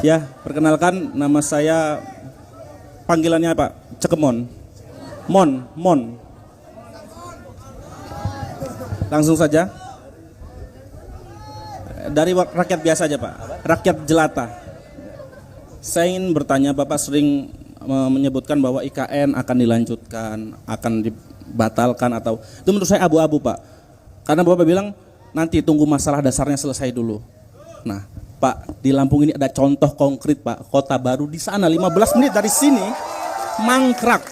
Ya, perkenalkan nama saya, panggilannya Pak Cekemon. Mon. Langsung saja. Dari rakyat biasa aja Pak, rakyat jelata. Saya ingin bertanya, Bapak sering menyebutkan bahwa IKN akan dilanjutkan, akan dibatalkan, atau itu menurut saya abu-abu Pak. Karena Bapak bilang nanti tunggu masalah dasarnya selesai dulu. Nah Pak, di Lampung ini ada contoh konkret Pak, Kota Baru di sana 15 menit dari sini mangkrak.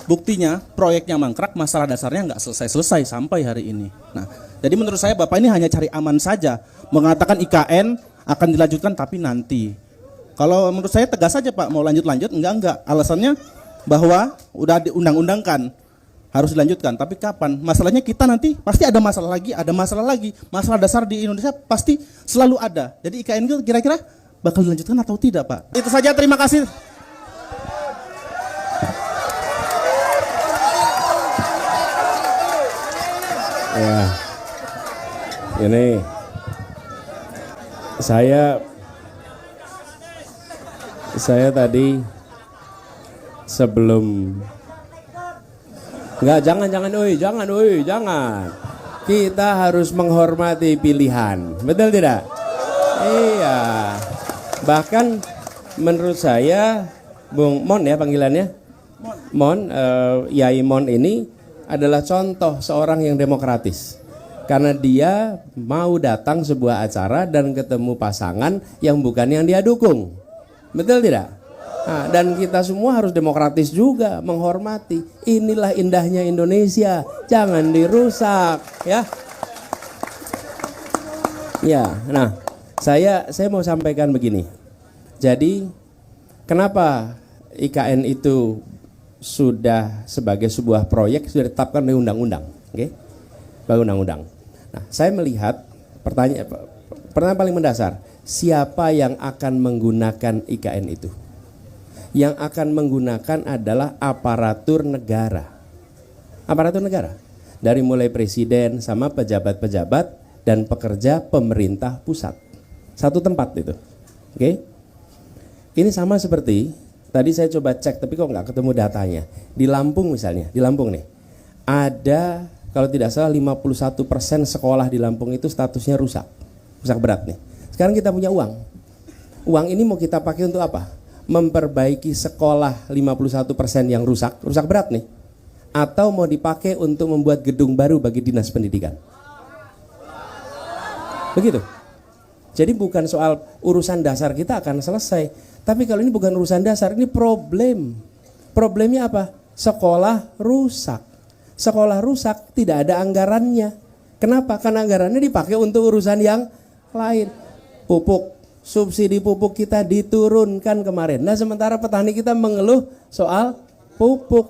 Buktinya proyeknya mangkrak, masalah dasarnya nggak selesai-selesai sampai hari ini. Nah, jadi menurut saya Bapak ini hanya cari aman saja, mengatakan IKN akan dilanjutkan tapi nanti. Kalau menurut saya tegas saja Pak, mau lanjut enggak. Alasannya bahwa udah diundang-undangkan harus dilanjutkan, tapi kapan? Masalahnya kita nanti pasti ada masalah lagi. Masalah dasar di Indonesia pasti selalu ada. Jadi IKN itu kira-kira bakal dilanjutkan atau tidak Pak? Itu saja, terima kasih. Ya, ini saya tadi sebelum jangan. Kita harus menghormati pilihan, betul tidak? Iya. Bahkan menurut saya, Bung Mon ya panggilannya, Yai Mon ini adalah contoh seorang yang demokratis. Karena dia mau datang sebuah acara dan ketemu pasangan yang bukan yang dia dukung. Betul tidak? Nah, dan kita semua harus demokratis juga, menghormati. Inilah indahnya Indonesia, jangan dirusak, ya. Ya, nah, saya mau sampaikan begini. Jadi, kenapa IKN itu sudah sebagai sebuah proyek sudah ditetapkan oleh undang-undang, oke? Undang-undang. Nah, saya melihat pertanyaan paling mendasar, siapa yang akan menggunakan IKN itu? Yang akan menggunakan adalah aparatur negara. Aparatur negara. Dari mulai presiden sama pejabat-pejabat dan pekerja pemerintah pusat. Satu tempat itu. Oke? Ini sama seperti tadi saya coba cek tapi kok nggak ketemu datanya. Di Lampung misalnya, di Lampung nih. Ada kalau tidak salah 51% sekolah di Lampung itu statusnya rusak. Rusak berat nih. Sekarang kita punya uang. Uang ini mau kita pakai untuk apa? Memperbaiki sekolah 51% yang rusak berat nih. Atau mau dipakai untuk membuat gedung baru bagi dinas pendidikan. Begitu. Jadi bukan soal urusan dasar kita akan selesai. Tapi kalau ini bukan urusan dasar, ini problem. Problemnya apa? Sekolah rusak. Sekolah rusak tidak ada anggarannya. Kenapa? Karena anggarannya dipakai untuk urusan yang lain. Pupuk. Subsidi pupuk kita diturunkan kemarin. Nah sementara petani kita mengeluh soal pupuk.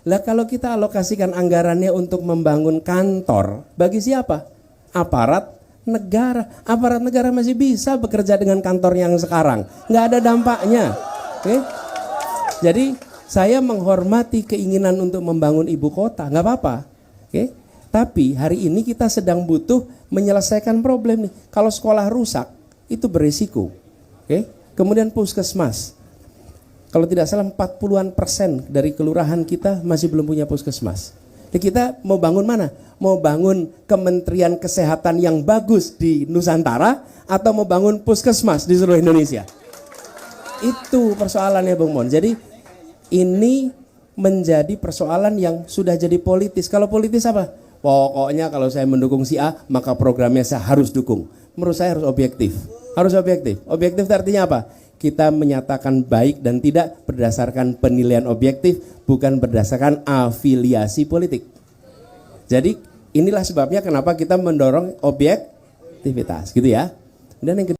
Lah kalau kita alokasikan anggarannya untuk membangun kantor, bagi siapa? Aparat negara. Aparat negara masih bisa bekerja dengan kantor yang sekarang. Nggak ada dampaknya. Oke? Jadi saya menghormati keinginan untuk membangun ibu kota. Nggak apa-apa. Oke? Tapi hari ini kita sedang butuh menyelesaikan problem nih. Kalau sekolah rusak, itu berisiko. Oke? Kemudian puskesmas. Kalau tidak salah 40-an% dari kelurahan kita masih belum punya puskesmas. Jadi kita mau bangun mana? Mau bangun Kementerian Kesehatan yang bagus di Nusantara atau mau bangun puskesmas di seluruh Indonesia? Itu persoalannya Bung Mon. Jadi ini menjadi persoalan yang sudah jadi politis. Kalau politis apa? Pokoknya kalau saya mendukung si A, maka programnya saya harus dukung. Menurut saya harus objektif. Harus objektif. Objektif artinya apa? Kita menyatakan baik dan tidak berdasarkan penilaian objektif, bukan berdasarkan afiliasi politik. Jadi inilah sebabnya kenapa kita mendorong objektivitas, gitu ya. Dan yang kedua,